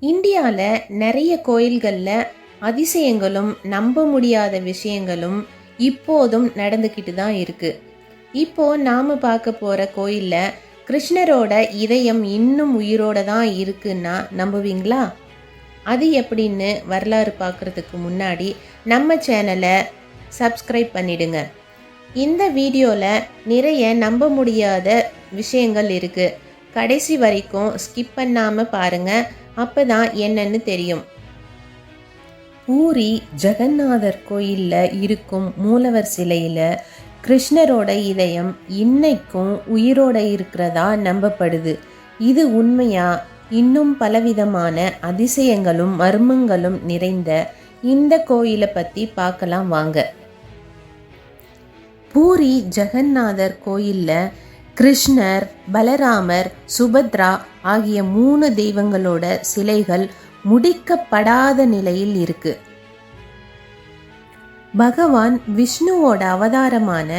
இந்தியாவில் நிறைய கோயில்களில் அதிசயங்களும் நம்ப முடியாத விஷயங்களும் இப்போதும் நடந்துக்கிட்டு தான் இருக்கு. இப்போ நாம் பார்க்க போகிற கோயிலில் கிருஷ்ணரோட இதயம் இன்னும் உயிரோட தான் இருக்குன்னா நம்புவீங்களா? அது எப்படின்னு வரலாறு பார்க்குறதுக்கு முன்னாடி நம்ம சேனலை சப்ஸ்கிரைப் பண்ணிடுங்க. இந்த வீடியோவில் நிறைய நம்ப முடியாத விஷயங்கள் இருக்குது. கடைசி வரைக்கும் ஸ்கிப் பண்ணாமல் பாருங்கள், அப்போ தான் என்னன்னு தெரியும். பூரி ஜெகநாதர் கோயிலில் இருக்கும் மூலவர் சிலையில் கிருஷ்ணரோட இதயம் இன்னைக்கும் உயிரோட இருக்கிறதா நம்பப்படுது. இது உண்மையா? இன்னும் பலவிதமான அதிசயங்களும் மர்மங்களும் நிறைந்த இந்த கோயிலை பற்றி பார்க்கலாம் வாங்க. பூரி ஜெகநாதர் கோயிலில் கிருஷ்ணர், பலராமர், சுபத்ரா ஆகிய 3 தெய்வங்களோட சிலைகள் முடிக்கப்படாத நிலையில் இருக்கு. பகவான் விஷ்ணுவோட அவதாரமான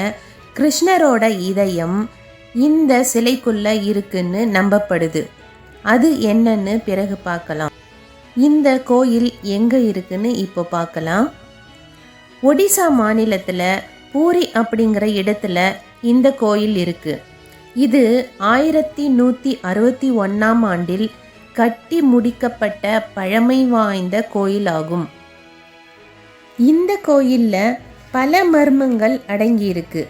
கிருஷ்ணரோட இதயம் இந்த சிலைக்குள்ள இருக்குன்னு நம்பப்படுது. அது என்னன்னு பிறகு பார்க்கலாம். இந்த கோயில் எங்க இருக்குன்னு இப்போ பார்க்கலாம். ஒடிசா மாநிலத்தில் பூரி அப்படிங்கிற இடத்துல இந்த கோயில் இருக்கு. இது 1161ஆம் ஆண்டில் கட்டி முடிக்கப்பட்ட பழமை வாய்ந்த கோயிலாகும். இந்த கோயிலில் பல மர்மங்கள் அடங்கியிருக்கு.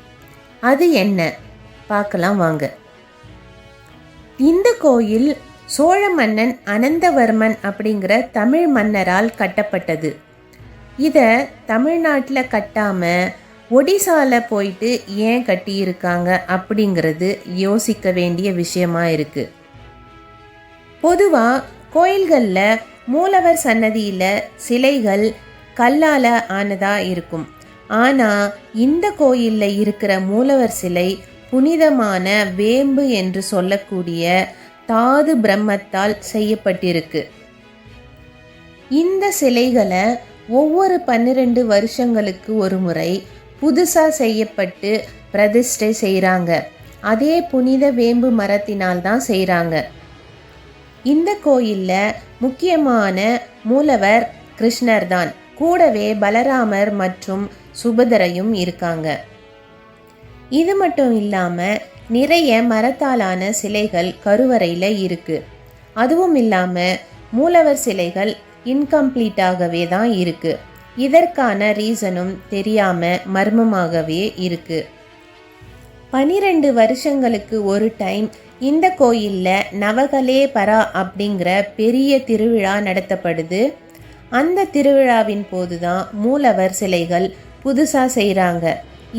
அது என்ன பார்க்கலாம் வாங்க. இந்த கோயில் சோழ மன்னன் அனந்தவர்மன் அப்படிங்கிற தமிழ் மன்னரால் கட்டப்பட்டது. இதை தமிழ்நாட்டில் கட்டாம ஒடிசாவில் போயிட்டு ஏன் கட்டியிருக்காங்க அப்படிங்கிறது யோசிக்க வேண்டிய விஷயமா இருக்கு. பொதுவாக கோயில்களில் மூலவர் சன்னதியில் சிலைகள் கல்லால் ஆனதா இருக்கும். ஆனால் இந்த கோயிலில் இருக்கிற மூலவர் சிலை புனிதமான வேம்பு என்று சொல்லக்கூடிய தாது பிரம்மத்தால் செய்யப்பட்டிருக்கு. இந்த சிலைகளை ஒவ்வொரு 12 வருஷங்களுக்கு ஒரு முறை புதுசாக செய்யப்பட்டு பிரதிஷ்டை செய்கிறாங்க. அதே புனித வேம்பு மரத்தினால் தான் செய்கிறாங்க. இந்த கோயிலில் முக்கியமான மூலவர் கிருஷ்ணர் தான். கூடவே பலராமர் மற்றும் சுபதரையும் இருக்காங்க. இது மட்டும் இல்லாமல் நிறைய மரத்தாலான சிலைகள் கருவறையில் இருக்குது. அதுவும் இல்லாமல் மூலவர் சிலைகள் இன்கம்ப்ளீட்டாகவே தான் இருக்குது. இதற்கான ரீசனும் தெரியாமல் மர்மமாகவே இருக்குது. 12 வருஷங்களுக்கு ஒரு டைம் இந்த கோயிலில் நவகலே பரா அப்படிங்கிற பெரிய திருவிழா நடத்தப்படுது. அந்த திருவிழாவின் போது தான் மூலவர் சிலைகள் புதுசாக செய்கிறாங்க.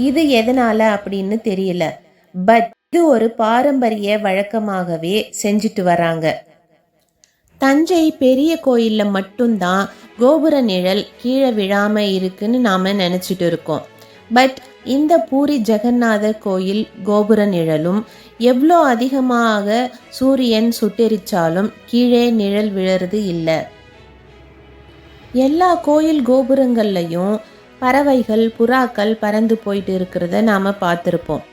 இது எதனால் அப்படின்னு தெரியல. பட் இது ஒரு பாரம்பரிய வழக்கமாகவே செஞ்சுட்டு வராங்க. தஞ்சை பெரிய கோயிலில் மட்டும்தான் கோபுர நிழல் கீழே விழாமல் இருக்குன்னு நாம் நினச்சிட்டு இருக்கோம். பட் இந்த பூரி ஜெகநாதர் கோயில் கோபுர நிழலும் எவ்வளோ அதிகமாக சூரியன் சுட்டெரிச்சாலும் கீழே நிழல் விழறது இல்லை. எல்லா கோயில் கோபுரங்கள்லையும் பறவைகள், புறாக்கள் பறந்து போயிட்டு இருக்கிறத நாம் பார்த்துருப்போம்.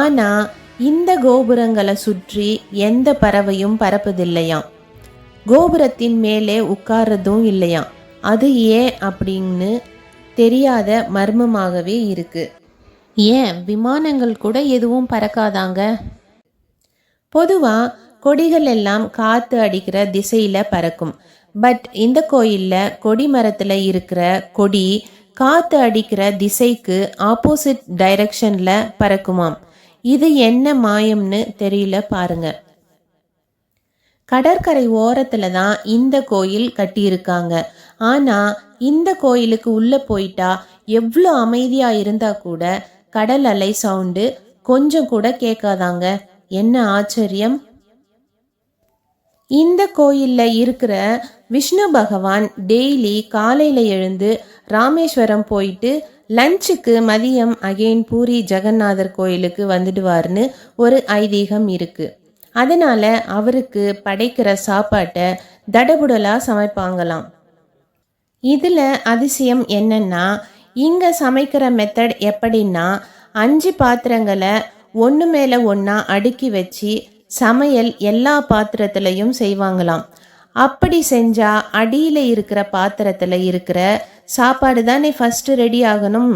ஆனால் இந்த கோபுரங்களை சுற்றி எந்த பறவையும் பறப்பதில்லையாம். கோபுரத்தின் மேலே உட்கார்றதும் இல்லையாம். அது ஏன் அப்படின்னு தெரியாத மர்மமாகவே இருக்கு. ஏன் விமானங்கள் கூட எதுவும் பறக்காதாங்க? பொதுவாக கொடிகள் எல்லாம் காற்று அடிக்கிற திசையில் பறக்கும். பட் இந்த கோயிலில் கொடி மரத்தில் இருக்கிற கொடி காற்று அடிக்கிற திசைக்கு ஆப்போசிட் டைரக்ஷனில் பறக்குமாம். இது என்ன மாயம்னு தெரியல பாருங்க. கடற்கரை ஓரத்தில் தான் இந்த கோயில் கட்டியிருக்காங்க. ஆனால் இந்த கோயிலுக்கு உள்ளே போயிட்டா எவ்வளோ அமைதியாக இருந்தால் கூட கடல் அலை சவுண்டு கொஞ்சம் கூட கேட்காதாங்க. என்ன ஆச்சரியம்! இந்த கோயிலில் இருக்கிற விஷ்ணு பகவான் டெய்லி காலையில் எழுந்து ராமேஸ்வரம் போயிட்டு லஞ்சுக்கு மதியம் அகெயின் பூரி ஜெகநாதர் கோயிலுக்கு வந்துடுவார்னு ஒரு ஐதீகம் இருக்குது. அதனால் அவருக்கு படைக்கிற சாப்பாட்டை தடபுடலாக சமைப்பாங்களாம். இதில் அதிசயம் என்னன்னா, இங்கே சமைக்கிற மெத்தட் எப்படின்னா, 5 பாத்திரங்களை ஒன்று மேலே ஒன்றா அடுக்கி வச்சு சமையல் எல்லா பாத்திரத்துலையும் செய்வாங்களாம். அப்படி செஞ்சா அடியில் இருக்கிற பாத்திரத்தில் இருக்கிற சாப்பாடு தானே ஃபஸ்ட்டு ரெடி ஆகணும்.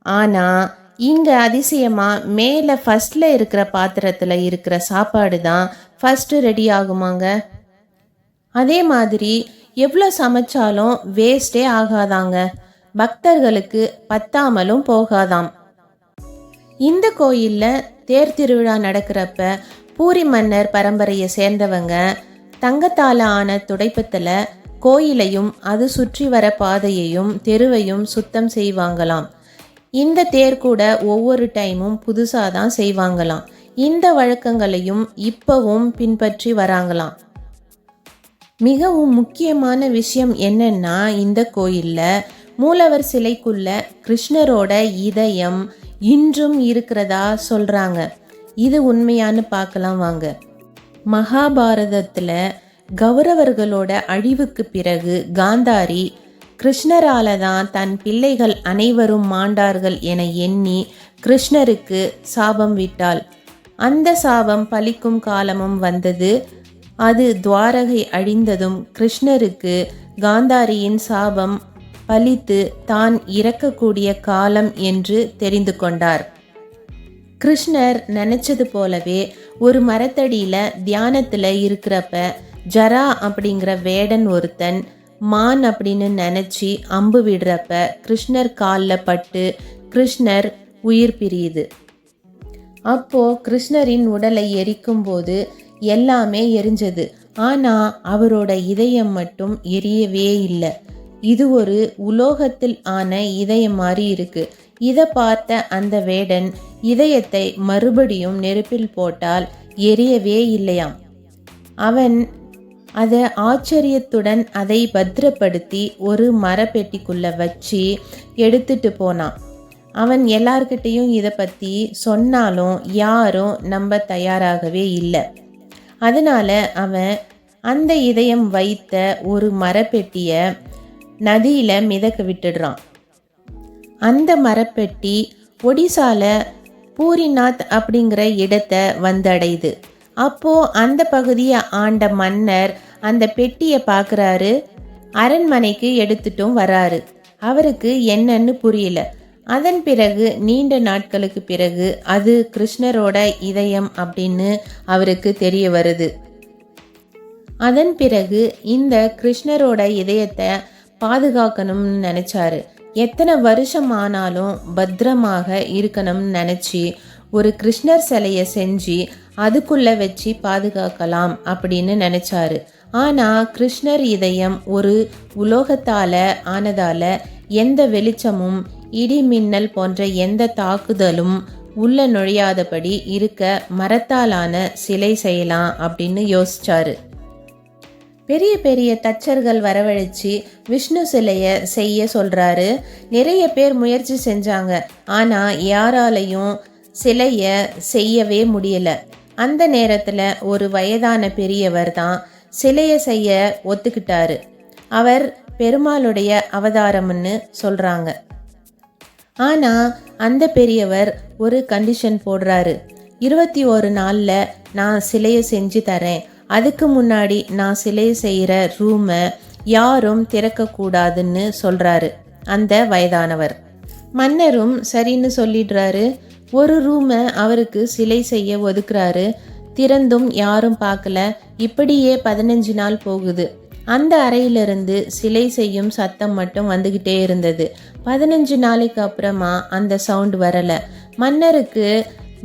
ஆனால் இங்கே அதிசயமாக மேலே ஃபஸ்ட்டில் இருக்கிற பாத்திரத்தில் இருக்கிற சாப்பாடு தான் ஃபஸ்ட்டு ரெடி ஆகுமாங்க. அதே மாதிரி எவ்வளோ சமைச்சாலும் வேஸ்டே ஆகாதாங்க, பக்தர்களுக்கு பத்தாமலும் போகாதாம். இந்த கோயிலில் தேர் திருவிழா நடக்கிறப்ப பூரி மன்னர் பரம்பரையை சேர்ந்தவங்க தங்கத்தால் ஆன துடைப்பத்தில் கோயிலையும் அது சுற்றி வர பாதையையும் தெருவையும் சுத்தம் செய்வாங்களாம். இந்த தேர் கூட ஒவ்வொரு டைமும் புதுசாக தான் செய்வாங்களாம். இந்த வழக்கங்களையும் இப்பவும் பின்பற்றி வராங்களாம். மிகவும் முக்கியமான விஷயம் என்னன்னா, இந்த கோயிலில் மூலவர் சிலைக்குள்ள கிருஷ்ணரோட இதயம் இன்றும் இருக்கிறதா சொல்கிறாங்க. இது உண்மையானு பார்க்கலாம் வாங்க. மகாபாரதத்தில் கௌரவர்களோட அழிவுக்கு பிறகு காந்தாரி கிருஷ்ணரால தான் தன் பிள்ளைகள் அனைவரும் மாண்டார்கள் என எண்ணி கிருஷ்ணருக்கு சாபம் விட்டாள். அந்த சாபம் பலிக்கும் காலமும் வந்தது. அது துவாரகை அழிந்ததும் கிருஷ்ணருக்கு காந்தாரியின் சாபம் பலித்து தான் இறக்கக்கூடிய காலம் என்று தெரிந்து கொண்டார். கிருஷ்ணர் நினைச்சது போலவே ஒரு மரத்தடியில தியானத்துல இருக்கிறப்ப ஜரா அப்படிங்கிற வேடன் ஒருத்தன் மான் அப்படின்னு நினைச்சி அம்பு விடுறப்ப கிருஷ்ணர் காலில் பட்டு கிருஷ்ணர் உயிர் பிரியுது. அப்போ கிருஷ்ணரின் உடலை எரிக்கும் போது எல்லாமே எரிஞ்சது. ஆனா அவரோட இதயம் மட்டும் எரியவே இல்லை. இது ஒரு உலோகத்தில் ஆன இதயம் மாதிரி இருக்கு. இதை பார்த்த அந்த வேடன் இதயத்தை மறுபடியும் நெருப்பில் போட்டால் எரியவே இல்லையாம். அவன் அதை ஆச்சரியத்துடன் அதை பத்திரப்படுத்தி ஒரு மரப்பெட்டிக்குள்ள வச்சு எடுத்துட்டு போனான். அவன் எல்லார்கிட்டையும் இதை பற்றி சொன்னாலும் யாரும் நம்ப தயாராகவே இல்லை. அதனால அவன் அந்த இதயம் வைத்த ஒரு மரப்பெட்டியை நதியில மிதக்க விட்டுடுறான். அந்த மரப்பெட்டி ஒடிசால பூரிநாத் அப்படிங்கிற இடத்தை வந்தடையுது. அப்போ அந்த பகுதியை ஆண்ட மன்னர் அந்த பெட்டியை பார்க்குறாரு. அரண்மனைக்கு எடுத்துட்டும் வராரு. அவருக்கு என்னன்னு புரியல. அதன் பிறகு நீண்ட நாட்களுக்கு பிறகு அது கிருஷ்ணரோட இதயம் அப்படின்னு அவருக்கு தெரிய வருது. அதன் பிறகு இந்த கிருஷ்ணரோட இதயத்தை பாதுகாக்கணும்னு நினைச்சாரு. எத்தனை வருஷம் ஆனாலும் பத்திரமாக இருக்கணும்னு நினச்சி ஒரு கிருஷ்ணர் சிலையை செஞ்சு அதுக்குள்ளே வச்சு பாதுகாக்கலாம் அப்படின்னு நினச்சாரு. ஆனால் கிருஷ்ணர் இதயம் ஒரு உலோகத்தால் ஆனதால் எந்த வெளிச்சமும் இடி மின்னல் போன்ற எந்த தாக்குதலும் உள்ள நுழையாதபடி இருக்க மரத்தாலான சிலை செய்யலாம் அப்படின்னு யோசிச்சாரு. பெரிய பெரிய தச்சர்கள் வரவழைச்சி விஷ்ணு சிலையை செய்ய சொல்கிறாரு. நிறைய பேர் முயற்சி செஞ்சாங்க. ஆனால் யாராலையும் சிலையை செய்யவே முடியல. அந்த நேரத்தில் ஒரு வயதான பெரியவர் தான் சிலையை செய்ய ஒத்துக்கிட்டாரு. அவர் பெருமாளுடைய அவதாரம்னு சொல்கிறாங்க. ஆனால் அந்த பெரியவர் ஒரு கண்டிஷன் போடுறாரு. 21 நாளில் நான் சிலையை செஞ்சு தரேன். அதுக்கு முன்னாடி நான் சிலை செய்கிற ரூமை யாரும் திறக்கக்கூடாதுன்னு சொல்கிறாரு அந்த வயதானவர். மன்னரும் சரின்னு சொல்லிடுறாரு. ஒரு ரூமை அவருக்கு சிலை செய்ய ஒதுக்குறாரு. திறந்தும் யாரும் பார்க்கல. இப்படியே 15 நாள் போகுது. அந்த அறையிலிருந்து சிலை செய்யும் சத்தம் மட்டும் வந்துக்கிட்டே இருந்தது. 15 நாளைக்கு அப்புறமா அந்த சவுண்ட் வரலை. மன்னருக்கு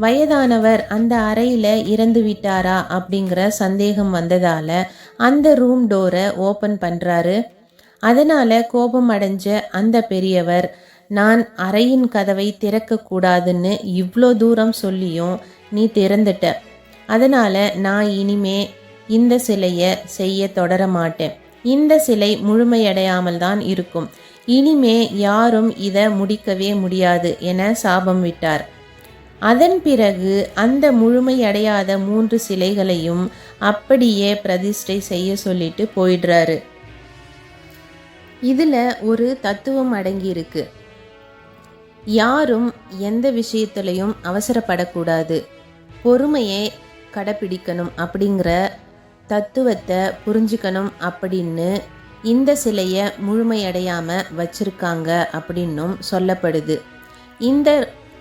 வயதானவர் அந்த அறையில் இறந்து விட்டாரா அப்படிங்கிற சந்தேகம் வந்ததால் அந்த ரூம் டோரை ஓப்பன் பண்ணுறாரு. அதனால் கோபம் அடைஞ்ச அந்த பெரியவர், நான் அறையின் கதவை திறக்கக்கூடாதுன்னு இவ்வளோ தூரம் சொல்லியும் நீ திறந்துட்ட. அதனால் நான் இனிமே இந்த சிலையை செய்ய தொடர மாட்டேன். இந்த சிலை முழுமையடையாமல் தான் இருக்கும். இனிமே யாரும் இதை முடிக்கவே முடியாது என சாபம் விட்டார். அதன் பிறகு அந்த முழுமையடையாத 3 சிலைகளையும் அப்படியே பிரதிஷ்டை செய்ய சொல்லிட்டு போயிடுறாரு. இதில் ஒரு தத்துவம் அடங்கியிருக்கு. யாரும் எந்த விஷயத்திலையும் அவசரப்படக்கூடாது, பொறுமையை கடைப்பிடிக்கணும் அப்படிங்கிற தத்துவத்தை புரிஞ்சுக்கணும் அப்படின்னு இந்த சிலையை முழுமையடையாமல் வச்சிருக்காங்க அப்படின்னும் சொல்லப்படுது. இந்த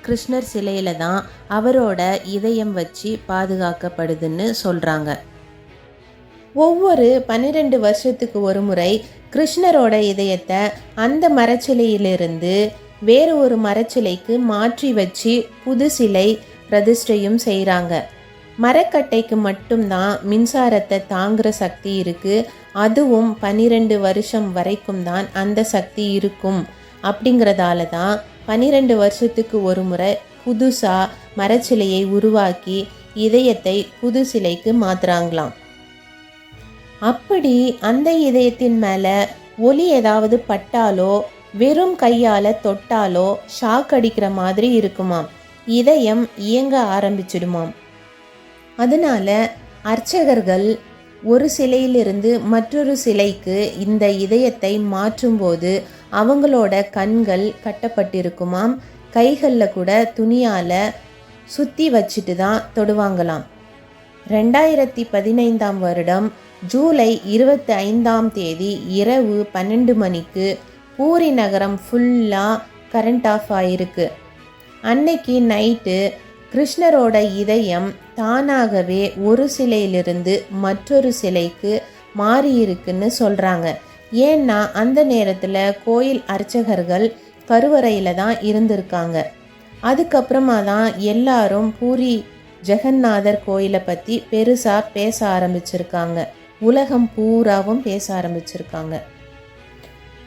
கிருஷ்ணர் சிலையில தான் அவரோட இதயம் வச்சு பாதுகாக்கப்படுதுன்னு சொல்கிறாங்க. ஒவ்வொரு 12 வருஷத்துக்கு ஒரு முறை கிருஷ்ணரோட இதயத்தை அந்த மரச்சிலையிலிருந்து வேறு ஒரு மரச்சிலைக்கு மாற்றி வச்சு புது சிலை பிரதிஷ்டையும் செய்கிறாங்க. மரக்கட்டைக்கு மட்டும்தான் மின்சாரத்தை தாங்குகிற சக்தி இருக்குது. அதுவும் 12 வருஷம் வரைக்கும் தான் அந்த சக்தி இருக்கும். அப்படிங்கிறதால தான் 12 வருஷத்துக்கு ஒரு முறை புதுசாக மரச்சிலையை உருவாக்கி இதயத்தை புது சிலைக்கு மாற்றுறாங்களாம். அப்படி அந்த இதயத்தின் மேலே ஒலி ஏதாவது பட்டாலோ வெறும் கையால் தொட்டாலோ ஷாக் அடிக்கிற மாதிரி இருக்குமாம். இதயம் இயங்க ஆரம்பிச்சிடுமாம். அதனால அர்ச்சகர்கள் ஒரு சிலையிலிருந்து மற்றொரு சிலைக்கு இந்த இதயத்தை மாற்றும்போது அவங்களோட கண்கள் கட்டப்பட்டிருக்குமாம். கைகளில் கூட துணியால் சுற்றி வச்சுட்டு தான் தொடுவாங்களாம். 2015 வருடம் ஜூலை 25 இரவு 12 மணிக்கு பூரி நகரம் ஃபுல்லாக கரண்ட் ஆஃப் ஆயிருக்கு. அன்னைக்கு நைட்டு கிருஷ்ணரோட இதயம் தானாகவே ஒரு சிலையிலிருந்து மற்றொரு சிலைக்கு மாறியிருக்குன்னு சொல்கிறாங்க. ஏன்னா அந்த நேரத்தில் கோயில் அர்ச்சகர்கள் கருவறையில் தான் இருந்திருக்காங்க. அதுக்கப்புறமா தான் எல்லாரும் பூரி ஜெகநாதர் கோயிலை பற்றி பெருசாக பேச ஆரம்பிச்சிருக்காங்க. உலகம் பூராவும் பேச ஆரம்பிச்சிருக்காங்க.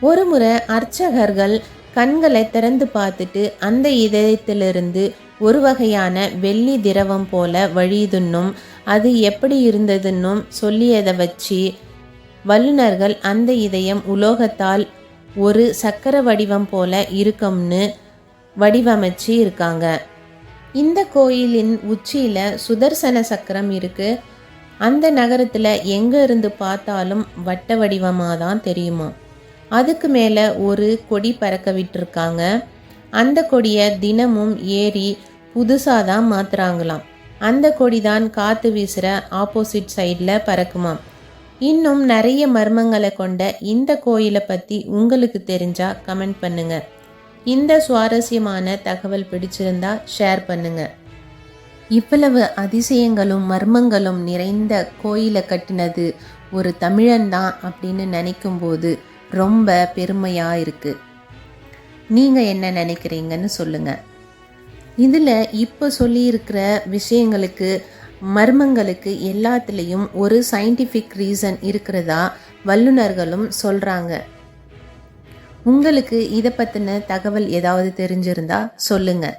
ஒரு முறை அர்ச்சகர்கள் கண்களை திறந்து பார்த்துட்டு அந்த இதயத்திலிருந்து ஒரு வகையான வெள்ளி திரவம் போல வழியுதுன்னும் அது எப்படி இருந்ததுன்னும் சொல்லியதை வச்சு வல்லுநர்கள் அந்த இதயம் உலோகத்தால் ஒரு சக்கர வடிவம் போல இருக்கும்னு வடிவமைச்சு இருக்காங்க. இந்த கோயிலின் உச்சியில் சுதர்சன சக்கரம் இருக்குது. அந்த நகரத்தில் எங்கே இருந்து பார்த்தாலும் வட்ட வடிவமாக தான் தெரியுமா. அதுக்கு மேலே ஒரு கொடி பறக்க விட்டுருக்காங்க. அந்த கொடியை தினமும் ஏறி புதுசாக தான் மாற்றுறாங்களாம். அந்த கொடி தான் காற்று வீசுகிற ஆப்போசிட் சைடில் பறக்குமாம். இன்னும் நிறைய மர்மங்களை கொண்ட இந்த கோயிலை பற்றி உங்களுக்கு தெரிஞ்சால் கமெண்ட் பண்ணுங்கள். இந்த சுவாரஸ்யமான தகவல் பிடிச்சிருந்தா ஷேர் பண்ணுங்கள். இவ்வளவு அதிசயங்களும் மர்மங்களும் நிறைந்த கோயிலை கட்டினது ஒரு தமிழன் தான் அப்படின்னு நினைக்கும்போது ரொம்ப பெருமையாக இருக்குது. நீங்கள் என்ன நினைக்கிறீங்கன்னு சொல்லுங்கள். இதில் இப்போ சொல்லியிருக்கிற விஷயங்களுக்கு மர்மங்களுக்கு எல்லாத்துலேயும் ஒரு சயின்டிஃபிக் ரீசன் இருக்கிறதா வல்லுநர்களும் சொல்கிறாங்க. உங்களுக்கு இதை பற்றின தகவல் ஏதாவது தெரிஞ்சிருந்தா சொல்லுங்கள்.